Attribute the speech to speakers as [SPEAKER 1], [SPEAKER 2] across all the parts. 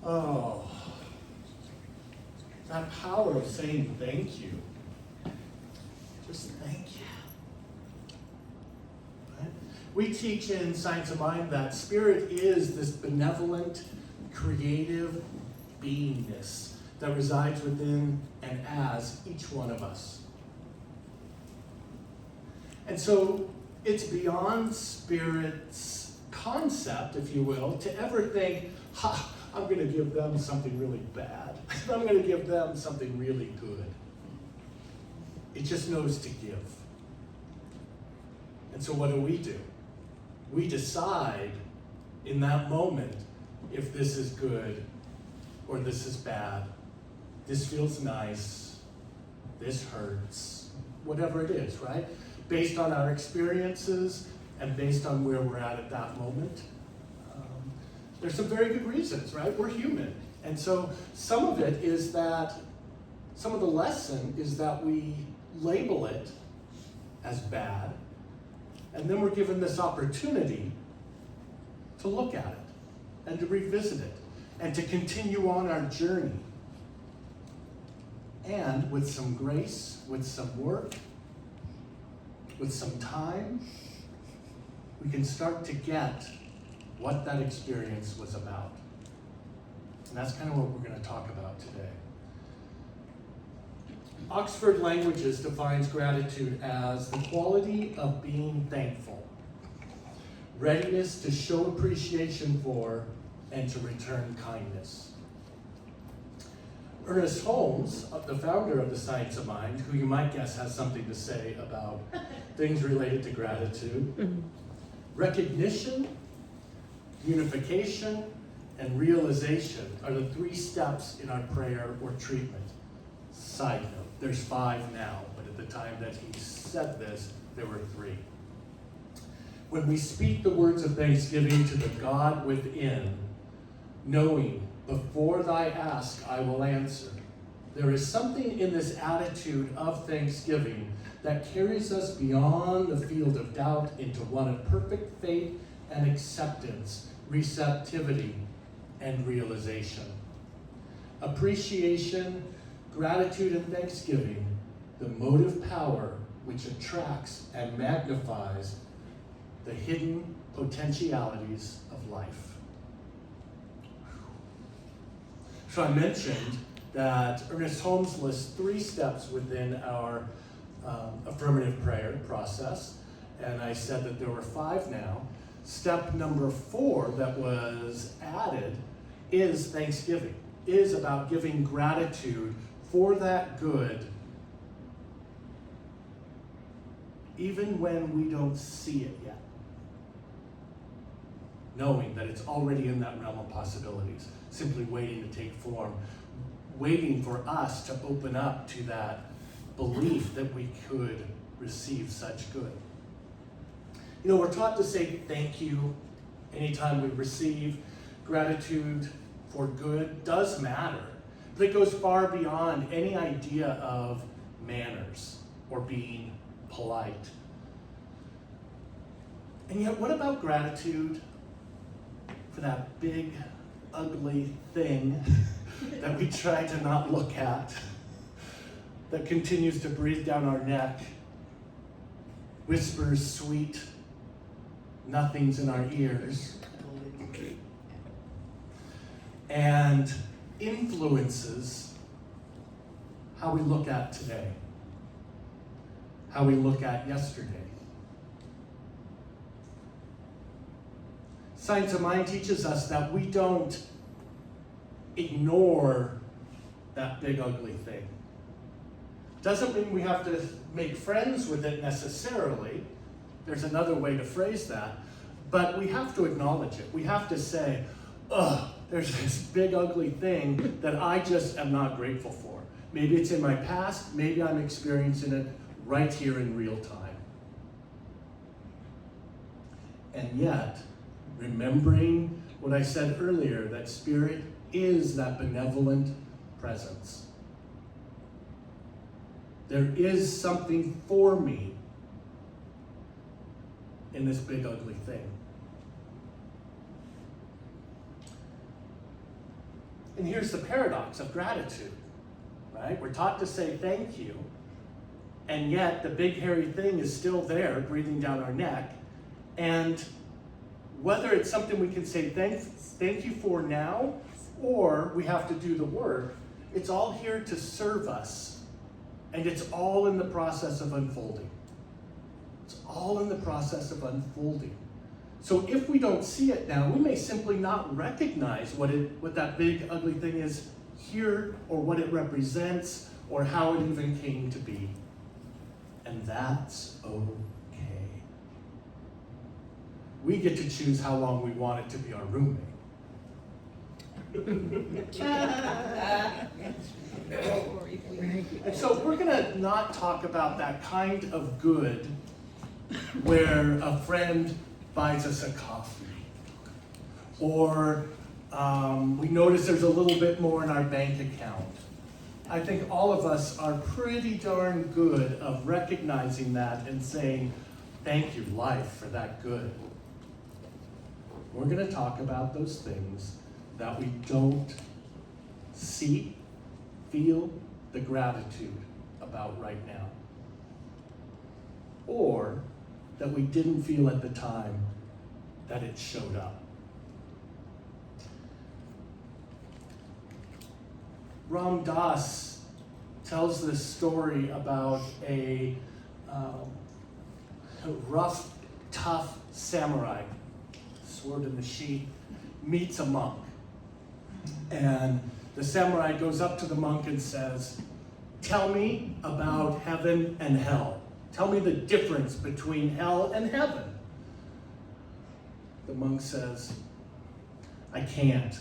[SPEAKER 1] Oh, that power of saying thank you. Just thank you. Right? We teach in Science of Mind that spirit is this benevolent, creative beingness that resides within and as each one of us. And so it's beyond spirit's concept, if you will, to ever think, I'm going to give them something really bad. I'm going to give them something really good. It just knows to give. And so what do? We decide in that moment if this is good or this is bad. This feels nice. This hurts. Whatever it is, right? Based on our experiences and based on where we're at that moment. There's some very good reasons, right? We're human. And so some of it is that, some of the lesson is that we label it as bad, and then we're given this opportunity to look at it and to revisit it and to continue on our journey. And with some grace, with some work, with some time, we can start to get what that experience was about. And that's kind of what we're going to talk about today. Oxford Languages defines gratitude as the quality of being thankful, readiness to show appreciation for, and to return kindness. Ernest Holmes, the founder of the Science of Mind, who you might guess has something to say about things related to gratitude, recognition, unification, and realization are the 3 steps in our prayer or treatment. Side note, there's 5 now, but at the time that he said this, there were 3. When we speak the words of thanksgiving to the God within, knowing before thy ask I will answer, there is something in this attitude of thanksgiving that carries us beyond the field of doubt into one of perfect faith and acceptance, receptivity, and realization. Appreciation, gratitude, and thanksgiving, the motive power which attracts and magnifies the hidden potentialities of life. So I mentioned that Ernest Holmes lists 3 steps within our affirmative prayer process, and I said that there were 5 now. Step number 4 that was added is thanksgiving, is about giving gratitude for that good, even when we don't see it yet. Knowing that it's already in that realm of possibilities, simply waiting to take form, waiting for us to open up to that belief that we could receive such good. You know, we're taught to say thank you anytime we receive. Gratitude for good does matter, but it goes far beyond any idea of manners or being polite. And yet, what about gratitude for that big, ugly thing that we try to not look at, that continues to breathe down our neck, whispers sweet nothings in our ears, and influences how we look at today, how we look at yesterday. Science of Mind teaches us that we don't ignore that big ugly thing. Doesn't mean we have to make friends with it necessarily. There's another way to phrase that. But we have to acknowledge it. We have to say, there's this big ugly thing that I just am not grateful for. Maybe it's in my past, maybe I'm experiencing it right here in real time. And yet, remembering what I said earlier, that spirit is that benevolent presence. There is something for me in this big ugly thing. And here's the paradox of gratitude, right? We're taught to say thank you, and yet the big hairy thing is still there, breathing down our neck. And whether it's something we can say thank you for now, or we have to do the work, it's all here to serve us. And it's all in the process of unfolding. It's all in the process of unfolding. So if we don't see it now, we may simply not recognize what that big ugly thing is here, or what it represents, or how it even came to be. And that's okay. We get to choose how long we want it to be our roommate. And so we're gonna not talk about that kind of good where a friend buys us a coffee, or we notice there's a little bit more in our bank account. I think all of us are pretty darn good of recognizing that and saying, thank you, life, for that good. We're gonna talk about those things that we don't see, feel the gratitude about right now, or that we didn't feel at the time that it showed up. Ram Dass tells this story about a rough, tough samurai, sword in the sheath, meets a monk. And the samurai goes up to the monk and says, tell me about heaven and hell. Tell me the difference between hell and heaven. The monk says, I can't.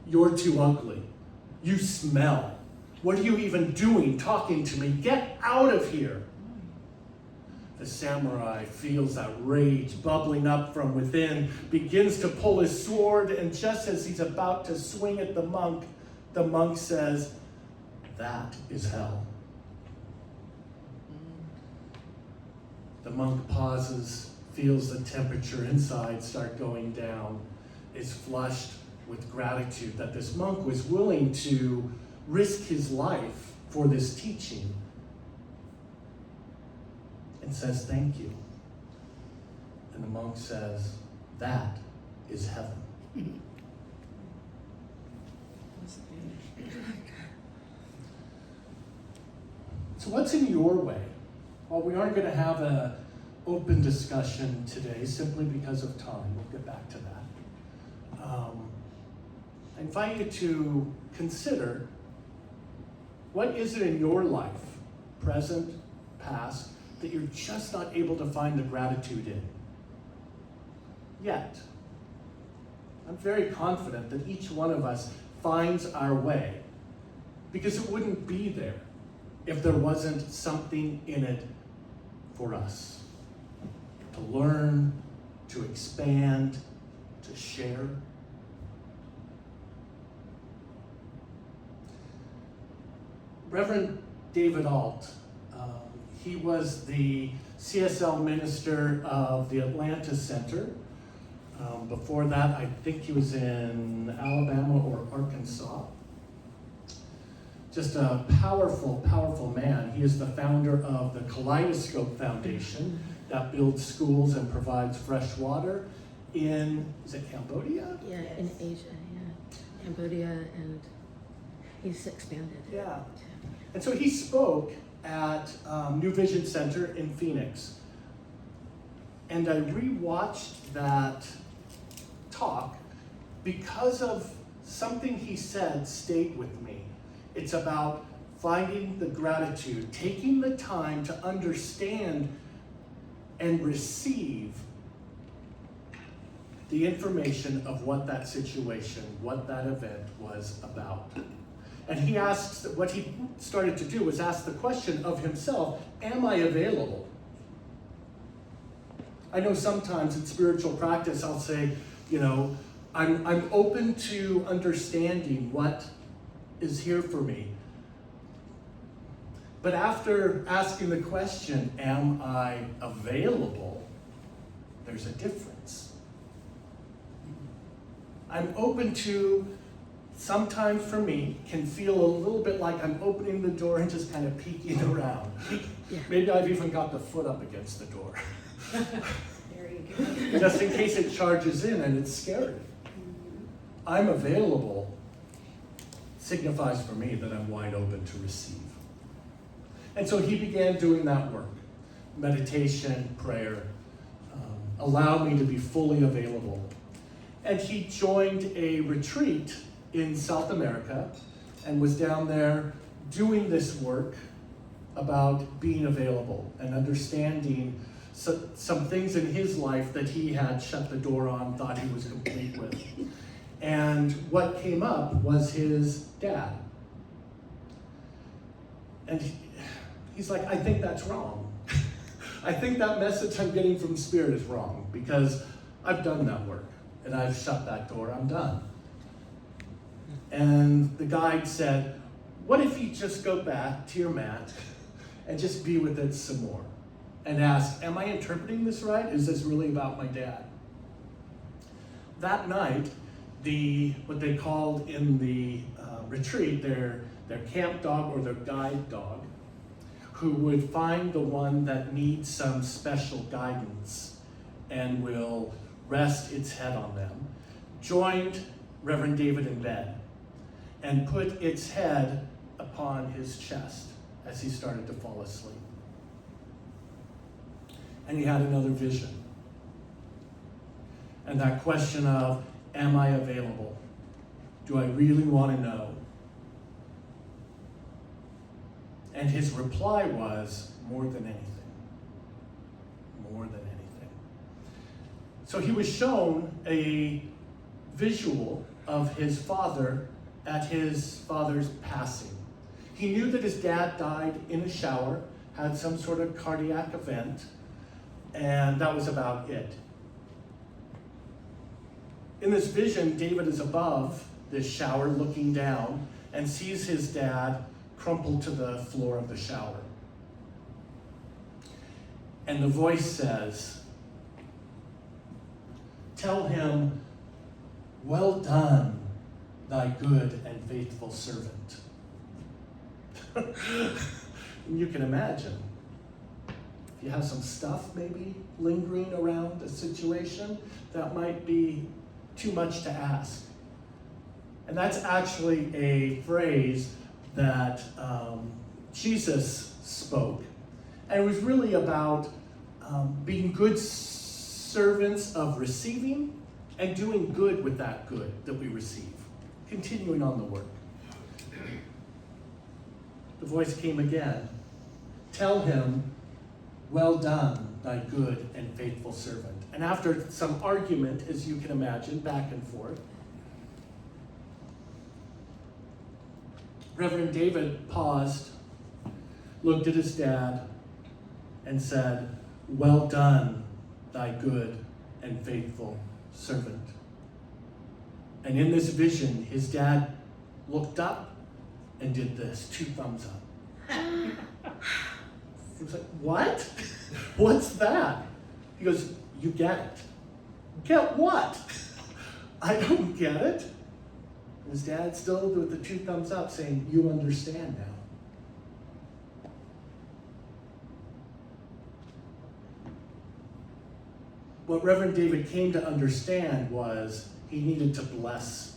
[SPEAKER 1] You're too ugly. You smell. What are you even doing talking to me? Get out of here. The samurai feels that rage bubbling up from within, begins to pull his sword, and just as he's about to swing at the monk says, that is hell. The monk pauses, feels the temperature inside start going down, is flushed with gratitude that this monk was willing to risk his life for this teaching, and says, thank you. And the monk says, that is heaven. So what's in your way? Well, we aren't going to have an open discussion today simply because of time. We'll get back to that. I invite you to consider, what is it in your life, present, past, that you're just not able to find the gratitude in yet? I'm very confident that each one of us finds our way, because it wouldn't be there if there wasn't something in it for us to learn, to expand, to share. Reverend David Alt, he was the CSL minister of the Atlanta Center. Before that, I think he was in Alabama or Arkansas. Just a powerful, powerful man. He is the founder of the Kaleidoscope Foundation that builds schools and provides fresh water in, is it Cambodia?
[SPEAKER 2] Yeah, in Asia, yeah. Cambodia, and he's expanded.
[SPEAKER 1] Yeah. And so he spoke at New Vision Center in Phoenix. And I rewatched that talk because of something he said stayed with me. It's about finding the gratitude, taking the time to understand and receive the information of what that situation, what that event was about. And he asks, what he started to do was ask the question of himself, am I available? I know sometimes in spiritual practice I'll say, I'm open to understanding what is here for me. But after asking the question, am I available, there's a difference. I'm open to sometimes for me, can feel a little bit like I'm opening the door and just kind of peeking around.
[SPEAKER 2] Yeah.
[SPEAKER 1] Maybe I've even got the foot up against the door,
[SPEAKER 3] There you go.
[SPEAKER 1] just in case it charges in and it's scary. I'm available signifies for me that I'm wide open to receive. And so he began doing that work. Meditation, prayer, allowed me to be fully available. And he joined a retreat in South America and was down there doing this work about being available and understanding some things in his life that he had shut the door on, thought he was complete with. And what came up was his dad. And he's like, I think that's wrong. I think that message I'm getting from Spirit is wrong because I've done that work and I've shut that door, I'm done. And the guide said, what if you just go back to your mat and just be with it some more and ask, am I interpreting this right? Is this really about my dad? That night, what they called in the retreat, their camp dog or their guide dog, who would find the one that needs some special guidance and will rest its head on them, joined Reverend David in bed and put its head upon his chest as he started to fall asleep. And he had another vision. And that question of, am I available? Do I really want to know? And his reply was, more than anything. More than anything. So he was shown a visual of his father at his father's passing. He knew that his dad died in a shower, had some sort of cardiac event, and that was about it. In this vision, David is above this shower looking down and sees his dad crumpled to the floor of the shower. And the voice says, tell him, well done, thy good and faithful servant. And you can imagine, if you have some stuff maybe lingering around a situation, that might be too much to ask. And that's actually a phrase that Jesus spoke. And it was really about being good servants of receiving and doing good with that good that we receive. Continuing on the work. The voice came again. Tell him, well done, thy good and faithful servant. And after some argument, as you can imagine, back and forth, Reverend David paused, looked at his dad, and said, well done, thy good and faithful servant. And in this vision, his dad looked up and did this, 2 thumbs up. He was like, what? What's that? He goes, you get it. Get what? I don't get it. And his dad still with the 2 thumbs up saying, you understand now. What Reverend David came to understand was he needed to bless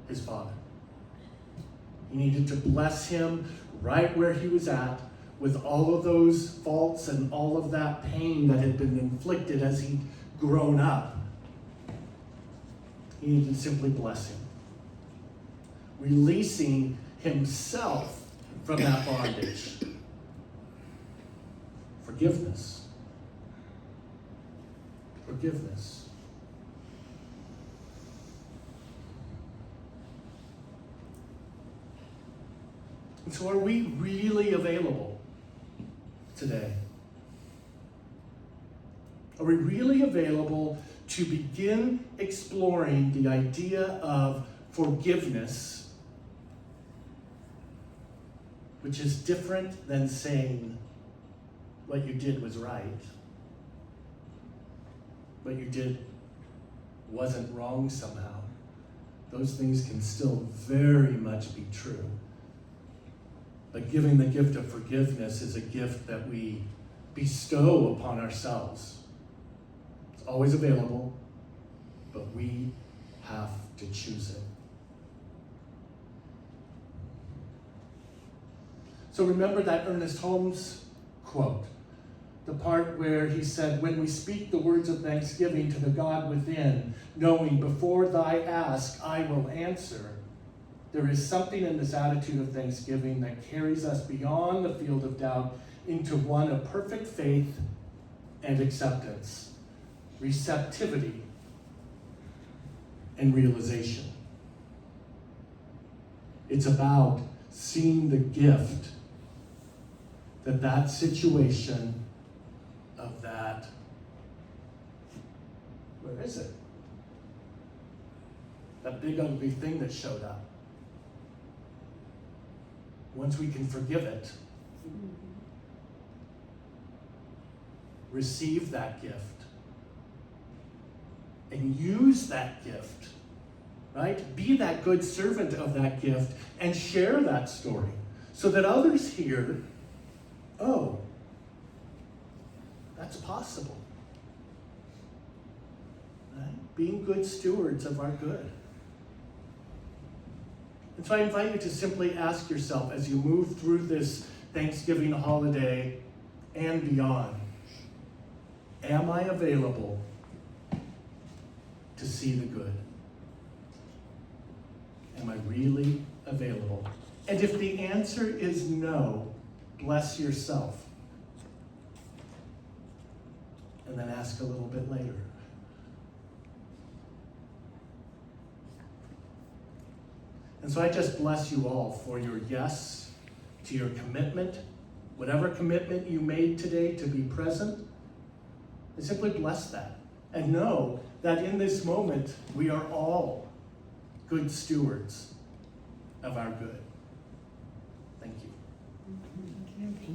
[SPEAKER 1] his father. He needed to bless him right where he was at with all of those faults and all of that pain that had been inflicted as he'd grown up. He needed to simply bless him, releasing himself from that bondage. Forgiveness. Forgiveness. And so are we really available today? Are we really available to begin exploring the idea of forgiveness, which is different than saying what you did was right, what you did wasn't wrong somehow, those things can still very much be true. But giving the gift of forgiveness is a gift that we bestow upon ourselves. It's always available, but we have to choose it. So remember that Ernest Holmes quote, the part where he said, when we speak the words of thanksgiving to the God within, knowing before thy ask I will answer, there is something in this attitude of thanksgiving that carries us beyond the field of doubt into one of perfect faith and acceptance, receptivity and realization. It's about seeing the gift that situation of that, where is it? That big ugly thing that showed up. Once we can forgive it, receive that gift, and use that gift, right? Be that good servant of that gift and share that story so that others hear, oh, that's possible. Right? Being good stewards of our good. And so I invite you to simply ask yourself as you move through this Thanksgiving holiday and beyond, am I available to see the good? Am I really available? And if the answer is no, bless yourself. And then ask a little bit later. And so I just bless you all for your yes to your commitment, whatever commitment you made today to be present. I simply bless that and know that in this moment we are all good stewards of our good. Thank you.
[SPEAKER 2] Thank you.